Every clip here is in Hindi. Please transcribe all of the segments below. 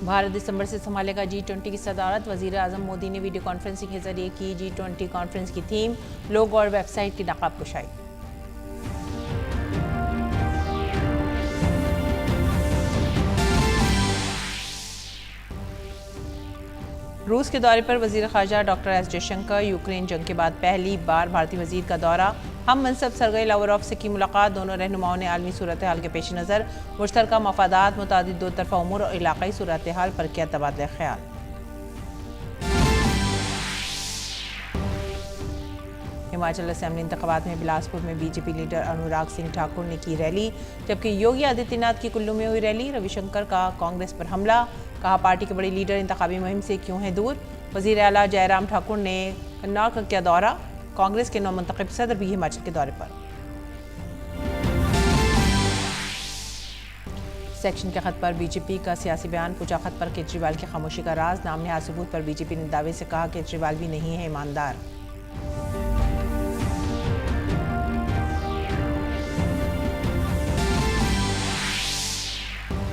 भारत दिसंबर से संभालेगा G20 की सदारत। वजीर आजम मोदी ने वीडियो कॉन्फ्रेंसिंग के जरिए की G20 कॉन्फ्रेंस की थीम, लोगो और वेबसाइट की नकाब कुशाई। रूस के दौरे पर वजीर खारजा डॉक्टर एस जयशंकर। यूक्रेन जंग के बाद पहली बार भारतीय वजीर का दौरा। हम मनसब सरगई लावरोव से की मुलाकात। दोनों रहनुमाओं ने आलमी सूरत हाल के पेश नज़र मुश्तरका मफादात, मुतादिद दो तरफा उमूर और इलाकाई सूरत हाल पर किया तबादला ख्याल। हिमाचल असेंबली इंतखाबात में बिलासपुर में बीजेपी लीडर अनुराग सिंह ठाकुर ने की रैली, जबकि योगी आदित्यनाथ की कुल्लू में हुई रैली। रविशंकर का कांग्रेस पर हमला, कहा पार्टी के बड़े लीडर इंतखाबी मुहिम से क्यों हैं दूर। वजीर आला जयराम ठाकुर ने कन्नौज का किया दौरा। कांग्रेस के नौमुंतखब सदर भी हिमाचल के दौरे पर। सेक्शन के खत पर बीजेपी का सियासी बयान, पूछा खत पर केजरीवाल की खामोशी का राज। नाम नेहाद सबूत पर बीजेपी ने दावे से कहा केजरीवाल भी नहीं है ईमानदार।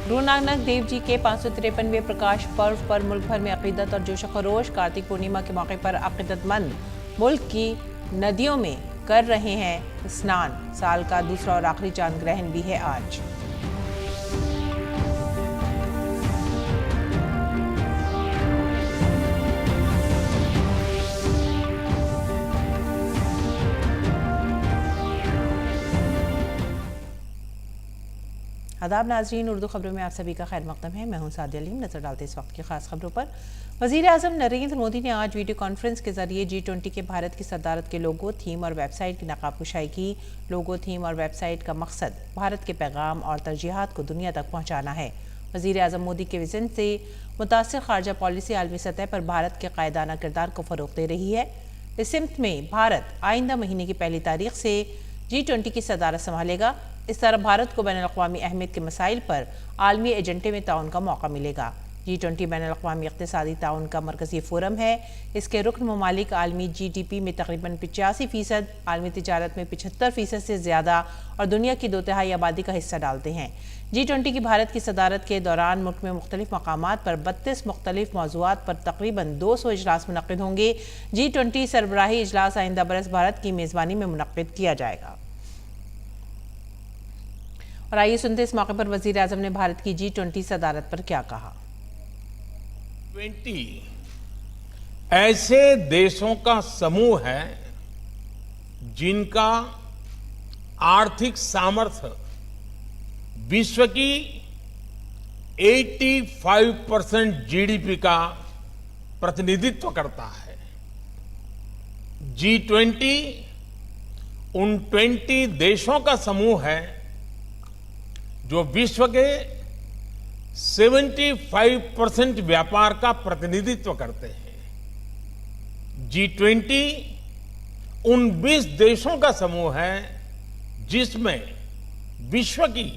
गुरु नानक देव जी के 553वें प्रकाश पर्व पर मुल्क भर में अकीदत और जोश खरोश। कार्तिक पूर्णिमा के मौके पर अकीदतमंद मुल्क की नदियों में कर रहे हैं स्नान। साल का दूसरा और आखिरी चांद ग्रहण भी है आज। आदाब नाजरीन, उर्दू खबरों में आप सभी का खैर मकदम है। मैं हूं सादिया अलीम। नजर डालते इस वक्त की खास खबरों पर। वजीर आजम नरेंद्र मोदी ने आज वीडियो कॉन्फ्रेंस के जरिए G20 के भारत की सदारत के लोगो, थीम और वेबसाइट की नकाब कुशाई की। लोगो, थीम और वेबसाइट का मकसद भारत के पैगाम और तरजीहात को दुनिया तक पहुँचाना है। वजीर आजम मोदी के विजन से मुतासिर खारजा पॉलिसी आलमी सतह पर भारत के कायदाना किरदार को फ़रोग़ दे रही है। इस सिमत में भारत आइंदा महीने की पहली तारीख से G20 की सदारत संभालेगा। इस तरह भारत को बैनुल-अक़वामी अहमियत के मसाइल पर आलमी एजेंडे में ताउन का मौका मिलेगा। G20 बैनुल-अक़वामी इक़्तिसादी ताउन का मरकज़ी फोरम है। इसके रुकन ममालिक आलमी GDP में तकरीबन 85%, आलमी तिजारत में 75% से ज़्यादा और दुनिया की 2/3 आबादी का हिस्सा डालते हैं। G20 की भारत की सदारत के दौरान मुल्क में मुख्तलिफ मकामात पर 32 मुख्तलिफ मौज़ूआत पर तकरीबन 200 इजलास मुनक़्क़िद होंगे। G20 सरबराही इजलास आइंदा बरस भारत की मेज़बानी में मुनक़्क़िद किया जाएगा। और आइए सुनते इस मौके पर वजीर आजम ने भारत की G20 सदारत पर क्या कहा। 20 ऐसे देशों का समूह है जिनका आर्थिक सामर्थ्य विश्व की 85% जीडीपी का प्रतिनिधित्व करता है। G20 उन 20 देशों का समूह है जो विश्व के 75% व्यापार का प्रतिनिधित्व करते हैं। G20 उन 20 देशों का समूह है जिसमें विश्व की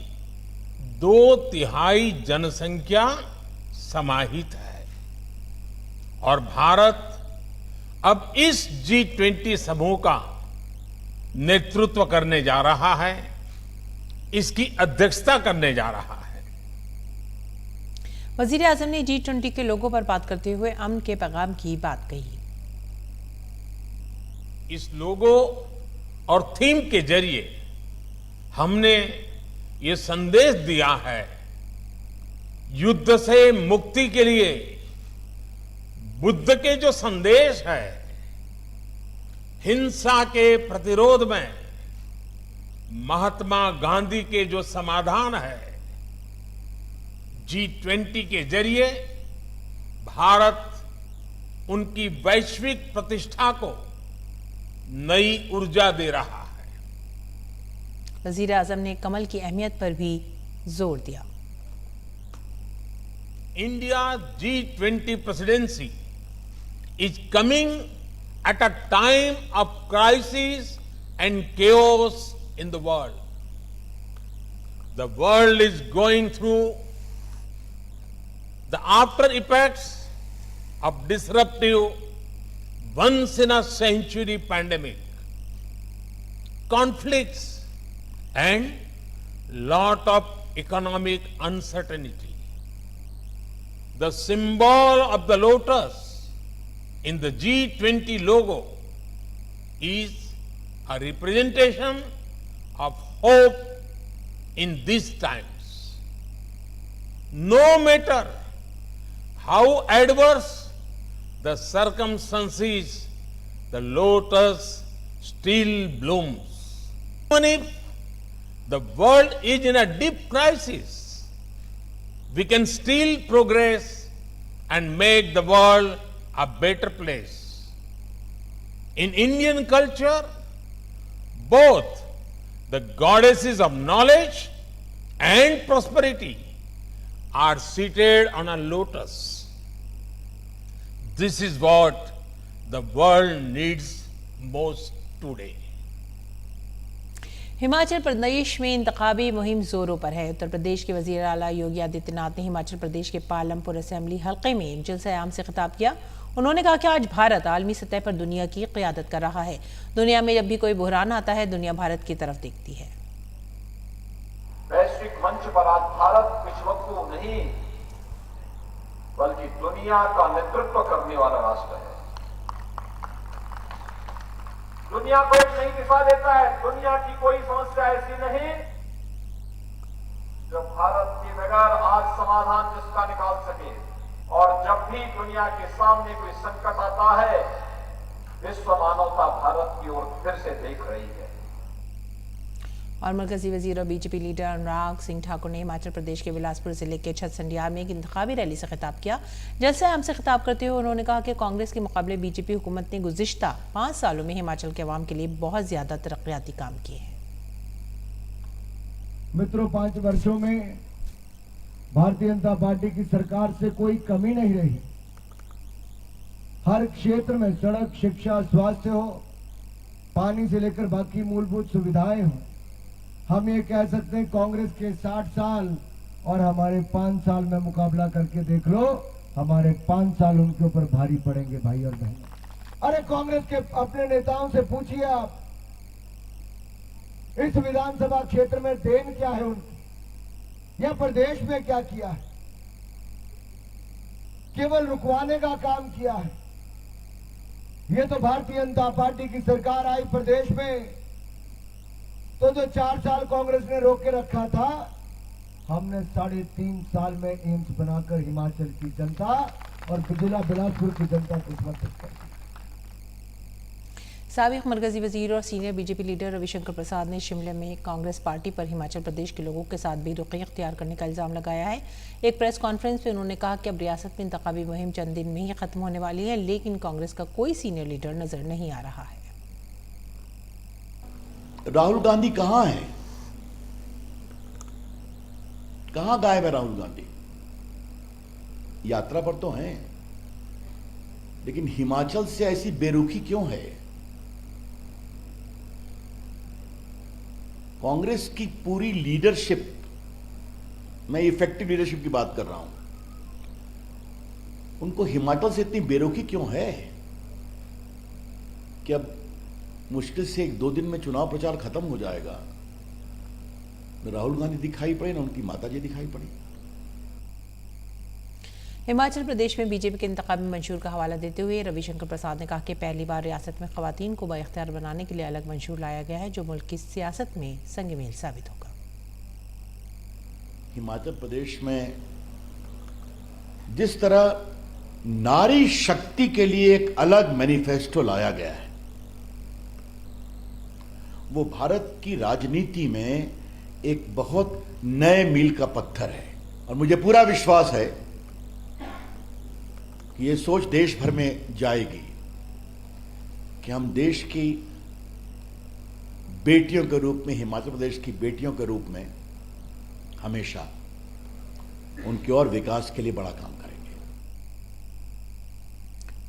2/3 जनसंख्या समाहित है। और भारत अब इस G20 समूह का नेतृत्व करने जा रहा है, इसकी अध्यक्षता करने जा रहा है। वजीर आजम ने G20 के लोगों पर बात करते हुए अमन के पैगाम की बात कही। इस लोगो और थीम के जरिए हमने ये संदेश दिया है, युद्ध से मुक्ति के लिए बुद्ध के जो संदेश है, हिंसा के प्रतिरोध में महात्मा गांधी के जो समाधान है, G20 के जरिए भारत उनकी वैश्विक प्रतिष्ठा को नई ऊर्जा दे रहा है। वजीर आजम ने कमल की अहमियत पर भी जोर दिया। India G20 presidency is coming at a time of crisis and chaos in the world. The world is going through the after effects of disruptive, once in a century pandemic, conflicts and lot of economic uncertainty. the symbol of the lotus in the G20 logo is a representation of hope in these times. No matter how adverse the circumstances, the lotus still blooms. Even if the world is in a deep crisis, we can still progress and make the world a better place. In Indian culture, both the goddesses of knowledge and prosperity are seated on a lotus. This is what the world needs most today. Himachal Pradesh में इंतखाबी मुहिम जोरों पर है। उत्तर प्रदेश के वजीर आला योगी आदित्यनाथ ने हिमाचल प्रदेश के पालमपुर असेंबली हल्के में जलसा आम से खिताब किया। उन्होंने कहा कि आज भारत आलमी सतह पर दुनिया की क़ियादत कर रहा है। दुनिया में जब भी कोई बुहरान आता है, दुनिया भारत की तरफ देखती है। वैश्विक मंच पर आज भारत पिछवक्तू नहीं बल्कि दुनिया का नेतृत्व करने वाला राष्ट्र है। दुनिया को एक नई दिशा देता है। दुनिया की कोई समस्या ऐसी नहीं जो भारत के बगैर आज समाधान जिसका निकाल सके। और जब भी दुनिया के सामने कोई संकट आता है, विश्व मानवता भारत की ओर फिर से देख रही है। और मरकजी वजीर और बीजेपी लीडर अनुराग सिंह ठाकुर ने हिमाचल प्रदेश के बिलासपुर जिले के छतसंडियार में एक इंतखाबी रैली से खिताब किया। जलसे आम से खिताब करते हुए उन्होंने कहा कि कांग्रेस के मुकाबले बीजेपी हुकूमत ने गुज़िश्ता 5 सालों में हिमाचल के अवाम के लिए बहुत ज्यादा तरक्याती काम किए हैं। मित्रों, 5 वर्षों में भारतीय जनता पार्टी की सरकार से कोई कमी नहीं रही। हर क्षेत्र में सड़क, शिक्षा, स्वास्थ्य हो, पानी से लेकर बाकी मूलभूत सुविधाएं हो। हम ये कह सकते हैं कांग्रेस के 60 साल और हमारे 5 साल में मुकाबला करके देख लो, हमारे 5 साल उनके ऊपर भारी पड़ेंगे भाई और बहन। अरे कांग्रेस के अपने नेताओं से पूछिए आप, इस विधानसभा क्षेत्र में देन क्या है उनकी, या प्रदेश में क्या किया है? केवल रुकवाने का काम किया है। ये तो भारतीय जनता पार्टी की सरकार आई प्रदेश में तो जो 4 साल कांग्रेस ने रोक के रखा था, हमने 3.5 साल में एम्स बनाकर हिमाचल की जनता और जिला बिलासपुर की जनता को समर्पित कर दी। साबिक मरकजी वजीर और सीनियर बीजेपी लीडर रविशंकर प्रसाद ने शिमला में कांग्रेस पार्टी पर हिमाचल प्रदेश के लोगों के साथ बेरुखी इख्तियार करने का इल्जाम लगाया है। एक प्रेस कॉन्फ्रेंस में उन्होंने कहा कि अब रियासत में इंतखाबी मुहिम चंद दिन में ही खत्म होने वाली है, लेकिन कांग्रेस का कोई सीनियर लीडर नजर नहीं आ रहा है। राहुल गांधी कहां है? कहां गायब है राहुल गांधी? यात्रा पर तो हैं, लेकिन हिमाचल से ऐसी बेरुखी क्यों है? कांग्रेस की पूरी लीडरशिप, मैं इफेक्टिव लीडरशिप की बात कर रहा हूं, उनको हिमाचल से इतनी बेरुखी क्यों है कि अब मुश्किल से 1-2 दिन में चुनाव प्रचार खत्म हो जाएगा, न राहुल गांधी दिखाई पड़े, न उनकी माताजी दिखाई पड़ी। हिमाचल प्रदेश में बीजेपी के इंतखाबी मंशूर का हवाला देते हुए रविशंकर प्रसाद ने कहा कि पहली बार रियासत में खवातीन को बाइख्तियार बनाने के लिए अलग मंशूर लाया गया है, जो मुल्क की सियासत में संग मील साबित होगा। हिमाचल प्रदेश में जिस तरह नारी शक्ति के लिए एक अलग मैनिफेस्टो लाया गया है, वो भारत की राजनीति में एक बहुत नए मील का पत्थर है। और मुझे पूरा विश्वास है कि ये सोच देश भर में जाएगी कि हम देश की बेटियों के रूप में, हिमाचल प्रदेश की बेटियों के रूप में हमेशा उनके और विकास के लिए बड़ा काम करेंगे।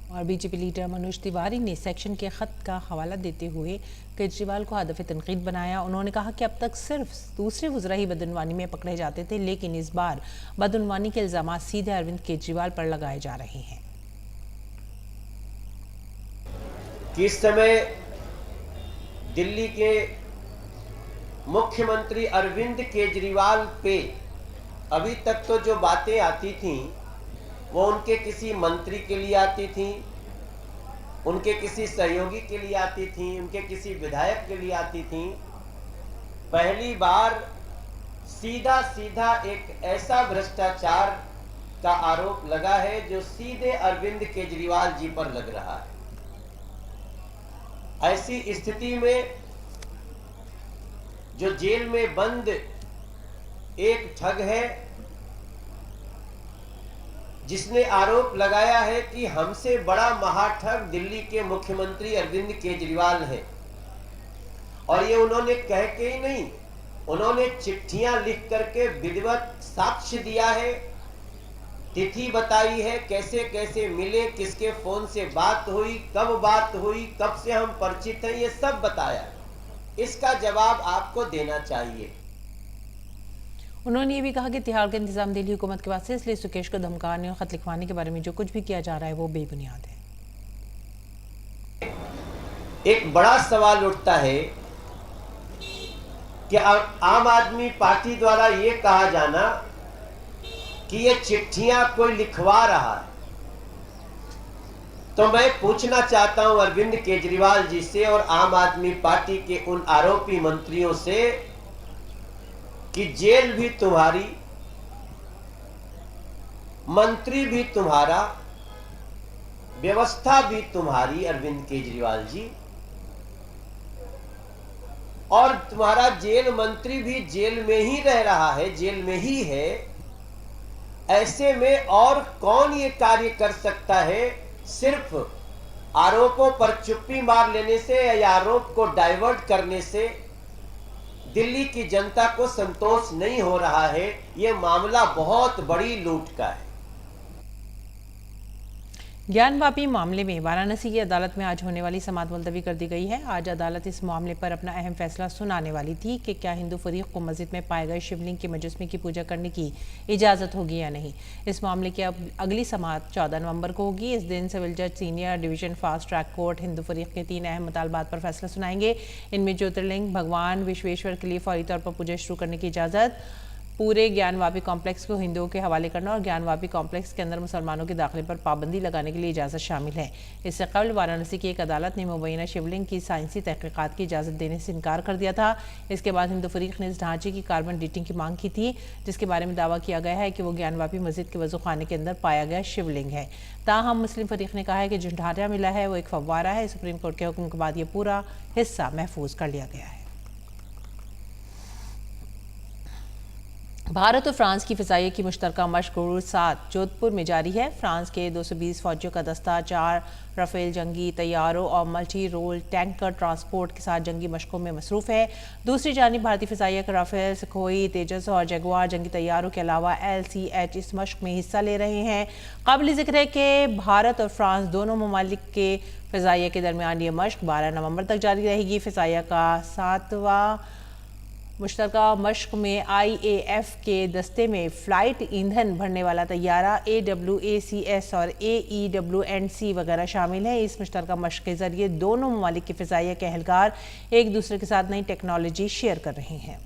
और बीजेपी लीडर मनोज तिवारी ने सेक्शन के खत का हवाला देते हुए केजरीवाल को हदफ तनकीद बनाया। उन्होंने कहा कि अब तक सिर्फ दूसरे वज़रा ही बदउनवानी में पकड़े जाते थे, लेकिन इस बार बदउनवानी के इल्जाम सीधे अरविंद केजरीवाल पर लगाए जा रहे हैं। किस समय दिल्ली के मुख्यमंत्री अरविंद केजरीवाल पे अभी तक तो जो बातें आती थीं वो उनके किसी मंत्री के लिए आती थी, उनके किसी सहयोगी के लिए आती थी, उनके किसी विधायक के लिए आती थी। पहली बार सीधा सीधा एक ऐसा भ्रष्टाचार का आरोप लगा है जो सीधे अरविंद केजरीवाल जी पर लग रहा है। ऐसी स्थिति में जो जेल में बंद एक ठग है, जिसने आरोप लगाया है कि हमसे बड़ा महाठग दिल्ली के मुख्यमंत्री अरविंद केजरीवाल है, और ये उन्होंने कह के ही नहीं, उन्होंने चिट्ठियां लिख करके विधिवत साक्ष्य दिया है, तिथि बताई है, कैसे कैसे मिले, किसके फोन से बात हुई, कब से हम परिचित हैं, ये सब बताया। इसका जवाब आपको देना चाहिए। उन्होंने ये भी कहा कि तिहाड़ का इंतजाम दिल्ली हुकूमत के पास है, इसलिए सुकेश को धमकाने और खत लिखवाने के बारे में जो कुछ भी किया जा रहा है वो बेबुनियाद है। एक बड़ा सवाल उठता है कि आम आदमी पार्टी द्वारा ये कहा जाना कि ये चिट्ठियां कोई लिखवा रहा है, तो मैं पूछना चाहता हूं अरविंद केजरीवाल जी से और आम आदमी पार्टी के उन आरोपी मंत्रियों से कि जेल भी तुम्हारी, मंत्री भी तुम्हारा, व्यवस्था भी तुम्हारी अरविंद केजरीवाल जी, और तुम्हारा जेल मंत्री भी जेल में ही रह रहा है, जेल में ही है। ऐसे में और कौन ये कार्य कर सकता है? सिर्फ आरोपों पर चुप्पी मार लेने से या आरोप को डाइवर्ट करने से दिल्ली की जनता को संतोष नहीं हो रहा है। ये मामला बहुत बड़ी लूट का है। ज्ञानवापी मामले में वाराणसी की अदालत में आज होने वाली समाअत मुलतवी कर दी गई है। आज अदालत इस मामले पर अपना अहम फैसला सुनाने वाली थी कि क्या हिंदू फरीक को मस्जिद में पाए गए शिवलिंग के मुजस्मे की पूजा करने की इजाज़त होगी या नहीं। इस मामले की अब अगली समाअत 14 नवंबर को होगी। इस दिन सिविल जज senior division fast track court Hindu फरीक के 3 अहम मुतालबात पर फैसला सुनाएंगे। इनमें ज्योतिर्लिंग भगवान विश्वेश्वर के लिए फौरी तौर पर पूजा शुरू करने की इजाज़त, पूरे ज्ञानवापी कॉम्प्लेक्स को हिंदुओं के हवाले करना और ज्ञानवापी कॉम्प्लेक्स के अंदर मुसलमानों के दाखिले पर पाबंदी लगाने के लिए इजाज़त शामिल है। इससे कबल वाराणसी की एक अदालत ने मुबैना शिवलिंग की साइंसी तहकीकात की इजाज़त देने से इनकार कर दिया था। इसके बाद हिंदू फरीक ने इस ढांचे की कार्बन डेटिंग की मांग की थी, जिसके बारे में दावा किया गया है कि वो ज्ञानवापी मस्जिद के वजू खाने के अंदर पाया गया शिवलिंग है। ताहम मुस्लिम फरीक ने कहा है कि जो ढांचा मिला है वो एक फव्वारा है। सुप्रीम कोर्ट के हुक्म के बाद ये पूरा हिस्सा महफूज कर लिया गया है। भारत और फ्रांस की फ़िज़ाइया की मुश्तरका मशक़ गुरूर 7 जोधपुर में जारी है। फ्रांस के 220 फौजियों का दस्ता 4 राफेल जंगी तैयारों और मल्टी रोल टैंकर ट्रांसपोर्ट के साथ जंगी मशकों में मसरूफ़ है। दूसरी जानिब भारतीय फ़िज़ाइया के राफेल, सुखोई, तेजस और जगुआर जंगी तैयारों के अलावा LCH इस मशक़ में हिस्सा ले रहे हैं। काबिल ज़िक्र है कि भारत और फ्रांस दोनों ममालिक के फ़िज़ाइया के दरमियान ये मशक़ 12 नवंबर तक जारी रहेगी। फ़िज़ाइया का 7वां मुश्तरका मशक़ में IAF के दस्ते में फ़्लाइट ईंधन भरने वाला तैयारा AWACS और AEWNC वगैरह शामिल है। इस मुश्तरका मशक़ के ज़रिए दोनों ममालिक के फ़िज़ाइया के एहलकार एक दूसरे के साथ नई टेक्नोलॉजी शेयर कर रहे हैं।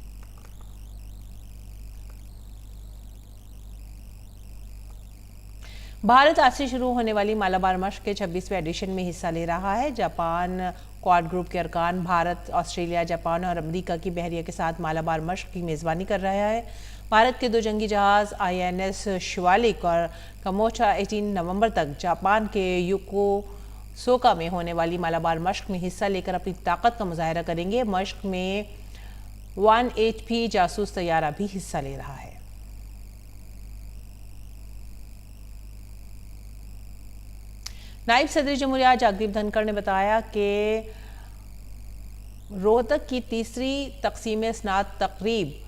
भारत आज से शुरू होने वाली मालाबार मशक़ के 26वें एडिशन में हिस्सा ले रहा है। जापान क्वाड ग्रुप के अरकान भारत, ऑस्ट्रेलिया, जापान और अमेरिका की बहरिया के साथ मालाबार मशक़ की मेज़बानी कर रहा है। भारत के 2 जंगी जहाज़ INS शिवालिक और कमोचा 18 नवंबर तक जापान के योकोसोका में होने वाली मालाबार मशक़ में हिस्सा लेकर अपनी ताकत का मुजाहरा करेंगे। मशक़ में 1HP जासूस तैयारा भी हिस्सा ले रहा है। नायब सदर जमहूरिया जगदीप धनखड़ ने बताया कि रोहतक की 3री तक़सीम स्नात तकरीब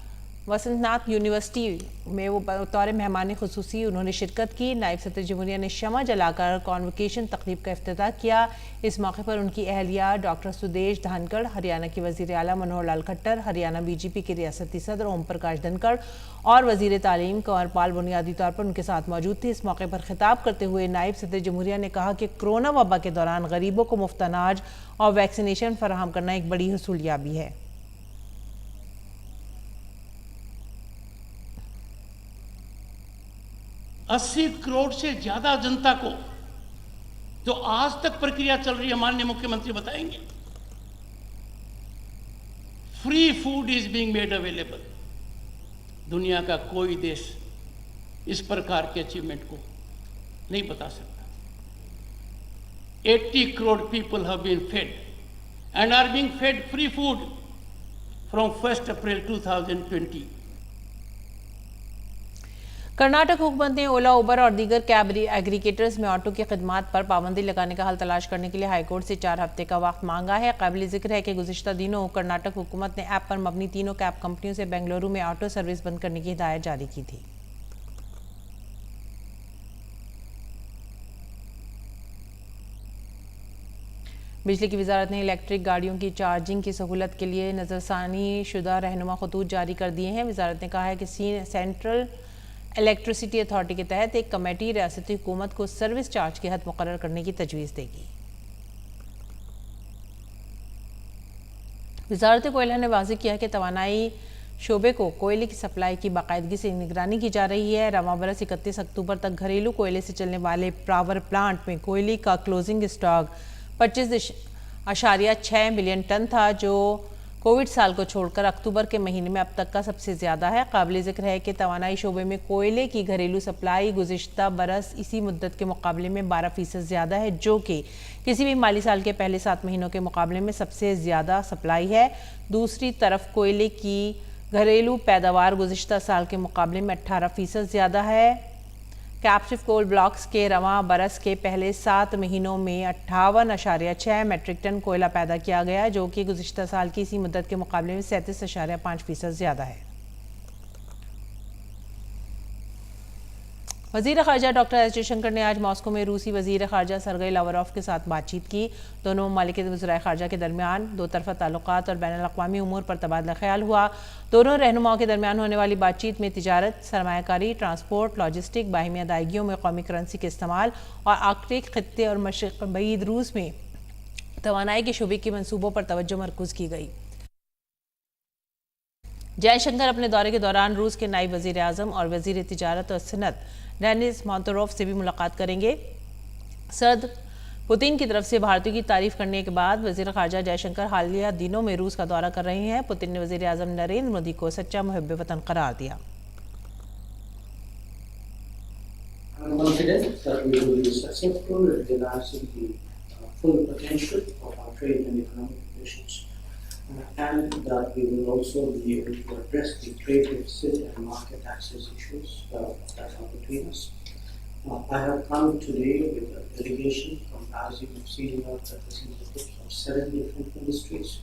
वसंतनाथ यूनिवर्सिटी में वो बतौर मेहमान खुसूसी उन्होंने शिरकत की। नायब सदर जमहूरिया ने शमा जलाकर कॉन्वोकेशन तकरीब का इफ्तिताह किया। इस मौके पर उनकी अहलिया डॉक्टर सुदेश धनखड़, हरियाणा की वज़ीर आला मनोहर लाल खट्टर, हरियाणा BJP के रियासती सदर ओम प्रकाश धनखड़ और वज़ीर तालीम कंवर पाल बुनियादी तौर पर उनके साथ मौजूद थे। इस मौके पर खिताब करते हुए नायब सदर जमहूरिया ने कहा कि कोरोना वबा के दौरान गरीबों को मुफ्त अनाज और वैक्सीनेशन फराहम करना एक बड़ी हसूलियाबी है। 80 करोड़ से ज्यादा जनता को जो आज तक प्रक्रिया चल रही है, माननीय मुख्यमंत्री बताएंगे, free food is being made available. दुनिया का कोई देश इस प्रकार के अचीवमेंट को नहीं बता सकता। 80 crore people have been fed and are being fed free food from 1 April 2020। Karnataka हुकूमत ने ओला, उबर और दीगर कैब एग्रीगेटर्स में ऑटो की खिदमात पर पाबंदी लगाने का हल तलाश करने के लिए हाईकोर्ट से 4 हफ्ते का वक्त मांगा है। काबिल जिक्र है कि गुज़िश्ता दिनों कर्नाटक हुकूमत ने ऐप पर मबनी तीनों कैब कंपनियों से बेंगलुरु में ऑटो सर्विस बंद करने की हिदायत जारी की थी। बिजली की वजारत ने इलेक्ट्रिक गाड़ियों की चार्जिंग की सहूलत के लिए नज़रसानी शुदा रहनुमा खतूत जारी कर दिए हैं। वजारत ने कहा है कि सेंट्रल इलेक्ट्रिसिटी अथॉरिटी के तहत एक कमेटी रियासती हुकूमत को सर्विस चार्ज की हद मुकर्रर करने की तजवीज़ देगी। वजारत कोयला ने वाज़ेह किया कि तवानाई शोबे को कोयले की सप्लाई की बाकायदगी से निगरानी की जा रही है। रवां बरस 31 अक्टूबर तक घरेलू कोयले से चलने वाले पावर प्लांट में कोयले का क्लोजिंग स्टॉक 25.6 मिलियन टन था, जो कोविड साल को छोड़कर अक्टूबर के महीने में अब तक का सबसे ज़्यादा है। काबिल ज़िक्र है कि तवानाई शोबे में कोयले की घरेलू सप्लाई गुज़िश्ता बरस इसी मुद्दत के मुकाबले में 12% ज़्यादा है, जो कि किसी भी माली साल के पहले 7 महीनों के मुकाबले में सबसे ज़्यादा सप्लाई है। दूसरी तरफ कोयले की घरेलू पैदावार गुज़िश्ता साल के मुकाबले में 18% ज़्यादा है। कैप्टिव कोल ब्लॉक्स के रवां बरस के पहले 7 महीनों में 58.6 मेट्रिक टन कोयला पैदा किया गया, जो कि गुज़िश्ता साल की इसी मुद्दत के मुकाबले में 37.5% ज़्यादा है। वज़ीर ख़ारजा डॉक्टर एस जयशंकर ने आज मॉस्को में रूसी वज़ीर ख़ारजा सरगई लावरोव के साथ बातचीत की। दोनों ममालिक के वज़राए ख़ारजा के दरमियान दो तरफ़ा ताल्लुक़ात और बैनुल-अक़वामी उमूर पर तबादला ख्याल हुआ। दोनों रहनुमाओं के दरमियान होने वाली बातचीत में तिजारत, सरमायाकारी, ट्रांसपोर्ट, लॉजिस्टिक, बाहिमी अदायगियों में कौमी करेंसी के इस्तेमाल और आर्कटिक खित्ते और मशरिक़ बईद रूस में तवानाई के शोबे के मंसूबों पर तवज्जो मरकूज़ की गई। जयशंकर अपने दौरे के दौरान रूस के नायब वज़ीर आज़म और वज़ीर तिजारत और सनत डेनिस मोंतोरोव से भी मुलाकात करेंगे। सदर पुतिन की तरफ से भारतीयों की तारीफ करने के बाद वज़ीर ख़ारजा जयशंकर हालिया दिनों में रूस का दौरा कर रहे हैं। पुतिन ने वज़ीर आज़म नरेंद्र मोदी को सच्चा मुहिब वतन करार दिया। And that we will also be able to address the trade deficit and market access issues that are between us. I have come today with a delegation comprising of senior representatives of 7 different ministries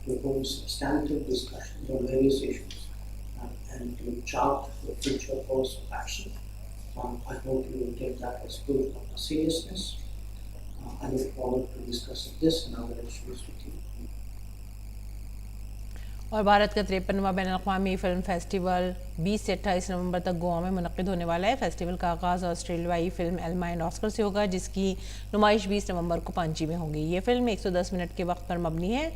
to hold substantive discussions on various issues and to chart the future course of action. I hope you will take that as proof of our seriousness. I look forward to discussing this and other issues with you. और भारत का 53वां बैनुल-अक़वामी फ़िल्म फेस्टिवल 20 से 28 नवंबर तक गोवा में मुनक़्क़िद होने वाला है। फेस्टिवल का आगाज़ ऑस्ट्रेलियाई फ़िल्म एल्मा एंड ऑस्कर से होगा, जिसकी नुमाइश 20 नवंबर को पणजी में होगी। ये फ़िल्म 110 मिनट के वक्त पर मबनी है।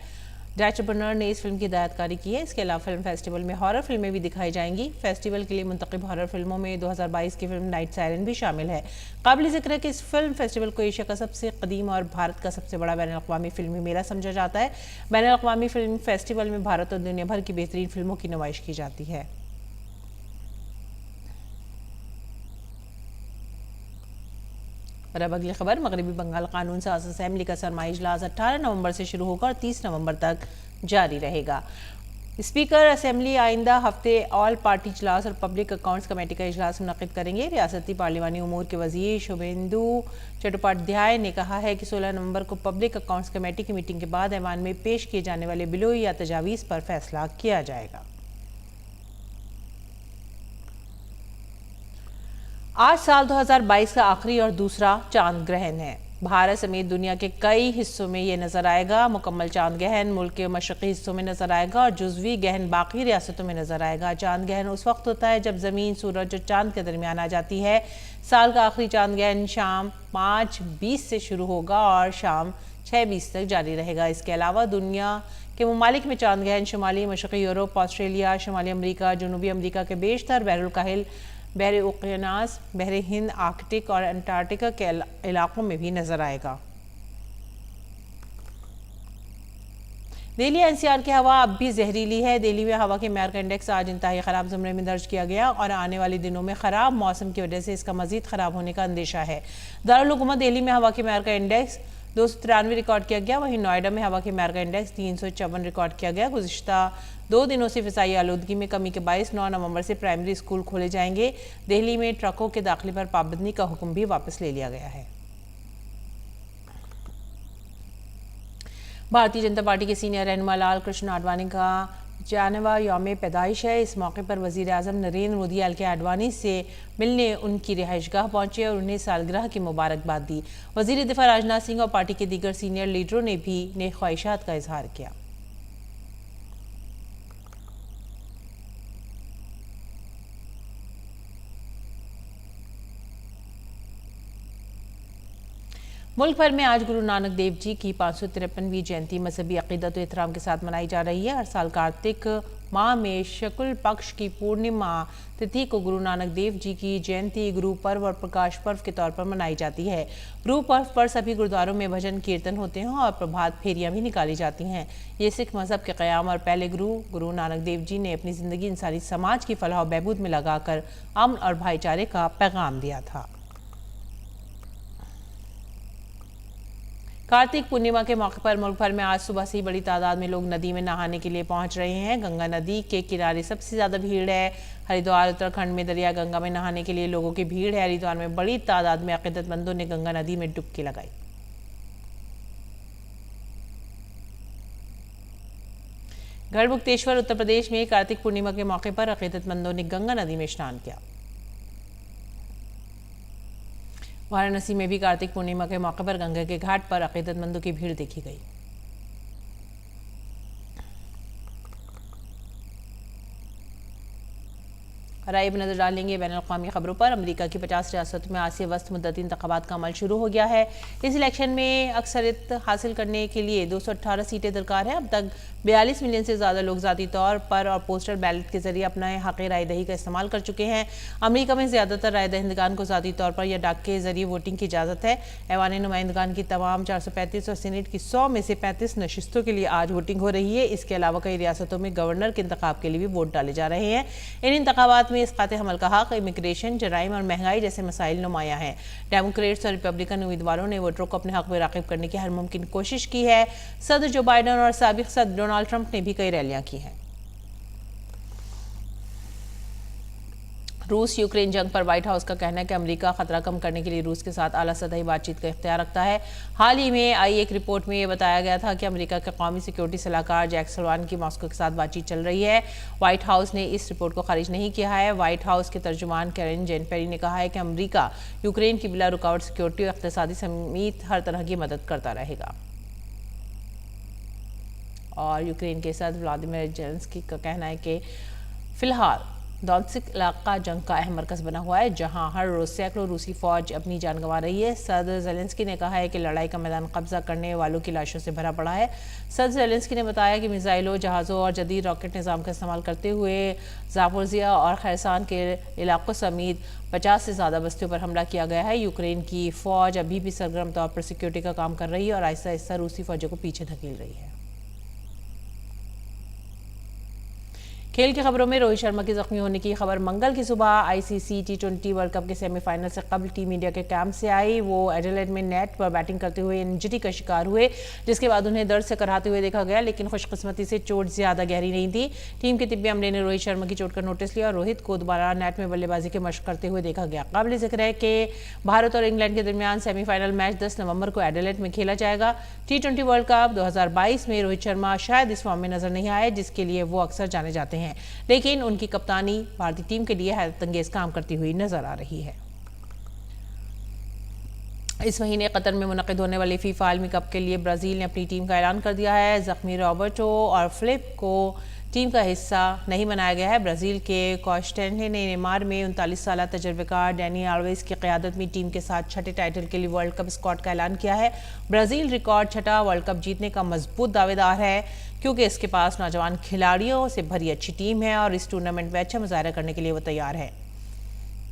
डायरेक्टर बर्नर ने इस फिल्म की हिदायतकारी की है। इसके अलावा फिल्म फेस्टिवल में हॉरर फिल्में भी दिखाई जाएंगी। फेस्टिवल के लिए मुंतखब हॉरर फिल्मों में 2022 की फिल्म नाइट सायरन भी शामिल है। काबिल ज़िक्र है कि इस फिल्म फेस्टिवल को एशिया का सबसे कदीम और भारत का सबसे बड़ा बैनुल-अक़वामी फिल्मी मेला समझा जाता है। बैनुल-अक़वामी फिल्म फेस्टिवल में भारत और दुनिया भर की बेहतरीन फिल्मों की नुमाइश की जाती है। और अब अगली खबर, मगरबी बंगाल कानून साज असेंबली का सरमाई इजलास 18 नवंबर से शुरू होगा और 30 नवंबर तक जारी रहेगा। स्पीकर असेंबली आइंदा हफ्ते ऑल पार्टी इजलास और पब्लिक अकाउंट्स कमेटी का इजलास मुनक़्क़िद करेंगे। रियासती पार्लिमानी उमूर के वजीर शुभेंदु चट्टोपाध्याय ने कहा है कि 16 नवंबर को पब्लिक अकाउंट्स कमेटी की मीटिंग के बाद ऐवान में पेश किए जाने वाले बिलों या तजावीज़ पर फैसला किया जाएगा। आज साल 2022 का आखिरी और दूसरा चांद ग्रहण है। भारत समेत दुनिया के कई हिस्सों में ये नजर आएगा। मुकम्मल चांद ग्रहण मुल्क के मशरक़ी हिस्सों में नजर आएगा और जुज़वी ग्रहण बाकी रियासतों में नजर आएगा। चांद ग्रहण उस वक्त होता है जब ज़मीन, सूरज और चांद के दरमियान आ जाती है। साल का आखिरी चांद ग्रहण शाम 5:20 से शुरू होगा और शाम 6:20 तक जारी रहेगा। इसके अलावा दुनिया के ममालिक में चांद ग्रहण शुमाली मशरक़ी यूरोप, ऑस्ट्रेलिया, शुमाली अमरीका, जनूबी अमरीका के बेशतर बहरुल काहिल बहरे ओकियानास, बहरे हिंद, आर्कटिक और अंटार्कटिका के इलाकों में भी नजर आएगा। दिल्ली एनसीआर की हवा अब भी जहरीली है। दिल्ली में हवा के मेयर का इंडेक्स आज इंतहाई खराब ज़मरे में दर्ज किया गया और आने वाले दिनों में खराब मौसम की वजह से इसका मजीद खराब होने का अंदेशा है। दारुल हुकूमत दिल्ली में हवा के मेयर का इंडेक्स 293 रिकॉर्ड किया गया। वहीं नोएडा में हवा के मेयर का इंडेक्स 354 रिकॉर्ड किया गया। गुज़िश्ता 2 दिनों से फ़िज़ाई आलूदगी में कमी के बायस 9 नवंबर से प्राइमरी स्कूल खोले जाएंगे। दिल्ली में ट्रकों के दाखिले पर पाबंदी का हुक्म भी वापस ले लिया गया है। भारतीय जनता पार्टी के सीनियर रहनुमा लाल कृष्ण आडवाणी का 95वां यौम पैदाइश है। इस मौके पर वज़ीर आज़म नरेंद्र मोदी एल.के. आडवाणी से मिलने उनकी रिहाइशगाह पहुंचे और उन्हें सालगिरह की मुबारकबाद दी। वज़ीर दिफा राजनाथ सिंह और पार्टी के दीगर सीनियर लीडरों ने भी नेक ख्वाहिशात का इजहार किया। मुल्क भर में आज गुरु नानक देव जी की 553वीं जयंती मजहबी अकीदत और एहतराम के साथ मनाई जा रही है। हर साल कार्तिक माह में शुक्ल पक्ष की पूर्णिमा तिथि को गुरु नानक देव जी की जयंती गुरु पर्व और प्रकाश पर्व के तौर पर मनाई जाती है। गुरु पर्व पर सभी गुरुद्वारों में भजन कीर्तन होते हैं और प्रभात फेरियां भी निकाली जाती हैं। ये सिख मजहब के क़याम और पहले गुरु नानक देव जी ने अपनी ज़िंदगी इंसानी समाज की फलाह और बहबूद में लगाकर अमन और भाईचारे का पैगाम दिया था। कार्तिक पूर्णिमा के मौके पर मुल्क भर में आज सुबह से ही बड़ी तादाद में लोग नदी में नहाने के लिए पहुंच रहे हैं। गंगा नदी के किनारे सबसे ज़्यादा भीड़ है। हरिद्वार उत्तराखंड में दरिया गंगा में नहाने के लिए लोगों की भीड़ है। हरिद्वार में बड़ी तादाद में अकीदतमंदों ने गंगा नदी में डुबकी लगाई। गढ़मुक्तेश्वर उत्तर प्रदेश में कार्तिक पूर्णिमा के मौके पर अकीदतमंदों ने गंगा नदी में स्नान किया। वाराणसी में भी कार्तिक पूर्णिमा के मौके पर गंगा के घाट पर अकीदतमंदों की भीड़ देखी गई। और आइए नजर डालेंगे बैनुल-अक़वामी खबरों पर। अमेरिका की 50 रियासतों में आज से वस्त मुद्दती इंतखाबात का अमल शुरू हो गया है। इस इलेक्शन में अक्सरियत हासिल करने के लिए 218 सीटें दरकार है। अब तक 42 मिलियन से ज़्यादा लोग ज़ाती तौर पर और पोस्टल बैलेट के जरिए अपना हक़ राय दही का इस्तेमाल कर चुके हैं। अमेरिका में ज़्यादातर राय दहिंदगान को ज़ाती तौर पर या डाक के जरिए वोटिंग की इजाज़त है। ऐवान नुमाइंदगान की तमाम 435 और सीनेट की 100 में से 35 नशिस्तों के लिए आज वोटिंग हो रही है। इसके अलावा कई रियासतों में गवर्नर के इंतखाब के लिए भी वोट डाले जा रहे हैं। इन इंतखाबात में इसकात हमल का हक, इमिग्रेशन, जराइम और महंगाई जैसे मसाइल नुमाया हैं। डेमोक्रेट्स और रिपब्लिकन उम्मीदवारों ने वोटरों को अपने हक में राग़िब करने की हर मुमकिन कोशिश की है। सदर जो बाइडन और साबिक सदर डोनाल्ड ट्रंप ने भी कई रैलियां की हैं। रूस यूक्रेन जंग पर व्हाइट हाउस का कहना है कि अमेरिका खतरा कम करने के लिए रूस के साथ आला सतही बातचीत का इख्तियार रखता है। हाल ही में आई एक रिपोर्ट में यह बताया गया था कि अमेरिका के कौमी सिक्योरिटी सलाहकार जैक सल्वान की मॉस्को के साथ बातचीत चल रही है। व्हाइट हाउस ने इस रिपोर्ट को खारिज नहीं किया है। व्हाइट हाउस के तर्जुमान कैरन जेन पेरी ने कहा है कि अमेरिका यूक्रेन की बिला रुकावट सिक्योरिटी और इक़्तिसादी समेत हर तरह की मदद करता रहेगा। और यूक्रेन के सदर व्लादिमीर ज़ेलेंस्की का कहना है कि फिलहाल डोनेत्स्क इलाका जंग का अहम मरकज़ बना हुआ है, जहां हर रोज़ सैकड़ों रूसी फौज अपनी जान गंवा रही है। सदर ज़ेलेंस्की ने कहा है कि लड़ाई का मैदान कब्जा करने वालों की लाशों से भरा पड़ा है। सदर ज़ेलेंस्की ने बताया कि मिसाइलों, जहाज़ों और जदीद रॉकेट निज़ाम का इस्तेमाल करते हुए ज़ापोरिज़िया और खैरसान के इलाकों समेत 50 से ज़्यादा बस्तियों पर हमला किया गया है। यूक्रेन की फ़ौज अभी भी सरगर्म तौर पर सिक्योरिटी का काम कर रही है और आहिस्ता आहिस्ता रूसी फौजों को पीछे धकेल रही है। खेल की खबरों में रोहित शर्मा के जख्मी होने की खबर मंगल की सुबह आईसीसी T20 वर्ल्ड कप के सेमीफाइनल से कबल टीम इंडिया के कैंप से आई। वो एडिलेड में नेट पर बैटिंग करते हुए इंजरी का शिकार हुए, जिसके बाद उन्हें दर्द से कराहते हुए देखा गया, लेकिन खुशकिस्मती से चोट ज्यादा गहरी नहीं थी। टीम के तिब्बी अमले ने रोहित शर्मा की चोट का नोटिस लिया और रोहित को दोबारा नेट में बल्लेबाजी की मशक करते हुए देखा गया। काबिल जिक्र है कि भारत और इंग्लैंड के दरमियान सेमीफाइनल मैच 10 नवंबर को एडिलेड में खेला जाएगा। T20 वर्ल्ड कप 2022 में रोहित शर्मा शायद इस फॉर्म में नजर नहीं आए जिसके लिए वो अक्सर जाने जाते हैं, लेकिन उनकी कप्तानी भारतीय टीम के लिए हैरतअंगेज काम करती हुई नजर आ रही है। इस महीने कतर में मुनक़िद होने वाले फीफा आलमी कप के लिए ब्राज़ील ने अपनी टीम का ऐलान कर दिया है। जख्मी रॉबर्टो और फिलिप को टीम का हिस्सा नहीं बनाया गया है। ब्राज़ील के कॉस्टेंटे ने नेमार में 39 साल तजर्बेकार डैनी आल्वेज की क़यादत में टीम के साथ छठे टाइटल के लिए वर्ल्ड कप स्क्वाड का ऐलान किया है। ब्राज़ील रिकॉर्ड छठा वर्ल्ड कप जीतने का मजबूत दावेदार है, क्योंकि इसके पास नौजवान खिलाड़ियों से भरी अच्छी टीम है और इस टूर्नामेंट में अच्छा मुजाहरा करने के लिए वो तैयार है।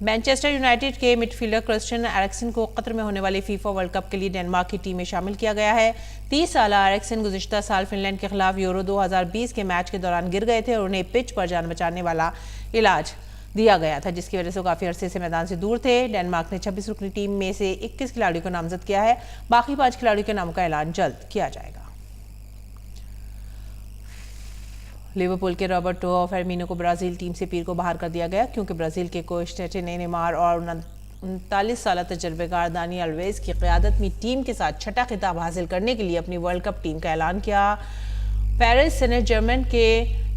मैनचेस्टर यूनाइटेड के मिडफील्डर क्रिस्टियन एरिक्सन को कतर में होने वाले फीफा वर्ल्ड कप के लिए डेनमार्क की टीम में शामिल किया गया है। 30 साल एरिक्सन गुज़िश्ता साल फिनलैंड के खिलाफ यूरो 2020 के मैच के दौरान गिर गए थे और उन्हें पिच पर जान बचाने वाला इलाज दिया गया था, जिसकी वजह से वो काफ़ी अरसे से मैदान से दूर थे। डेनमार्क ने 26 रुकनी टीम में से 21 खिलाड़ियों को नामजद किया है। बाकी 5 खिलाड़ियों के नामों का ऐलान जल्द किया जाएगा। लिवरपूल के रॉबर्टो फर्मिनो को ब्राजील टीम से पीर को बाहर कर दिया गया, क्योंकि ब्राजील के कोच टेटे ने नेमार और 39 साल तजर्बेकार दानी अल्वेज की क़यादत में टीम के साथ छठा खिताब हासिल करने के लिए अपनी वर्ल्ड कप टीम का ऐलान किया। पेरिस सेंट जर्मन के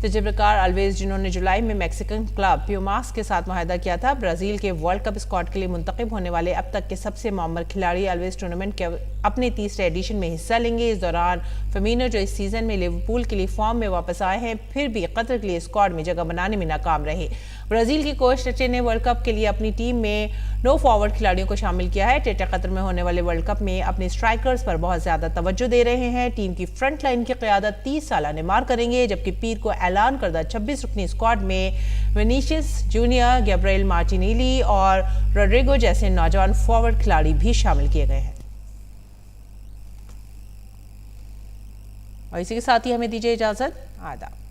तजर्बेकार अल्वेज, जिन्होंने जुलाई में मैक्सिकन क्लब प्यूमास के साथ मुआहदा किया था, ब्राजील के वर्ल्ड कप स्क्वाड के लिए मुंतखब होने वाले अब तक के सबसे मामर खिलाड़ी अल्वेज टूर्नामेंट के अपने तीसरे एडिशन में हिस्सा लेंगे। इस दौरान फर्मिनो, जो इस सीजन में लिवरपूल के लिए फॉर्म में वापस आए हैं, फिर भी कतर के लिए स्क्वाड में जगह बनाने में नाकाम रहे। ब्राजील के कोच टेटे ने वर्ल्ड कप के लिए अपनी टीम में 9 फॉरवर्ड खिलाड़ियों को शामिल किया है। टेटे कतर में होने वाले वर्ल्ड कप में अपने स्ट्राइकर्स पर बहुत ज्यादा तवज्जो दे रहे हैं। टीम की फ्रंट लाइन की क़यादत 30 साल नेमार करेंगे, जबकि पीर को ऐलान करदा 26 रुकनी स्क्वाड में विनीशियस जूनियर, गैब्रिएल मार्टिनेली और रोड्रिगो जैसे नौजवान फॉरवर्ड खिलाड़ी भी शामिल किए गए हैं। और इसी के साथ ही हमें दीजिए इजाजत। आदाब।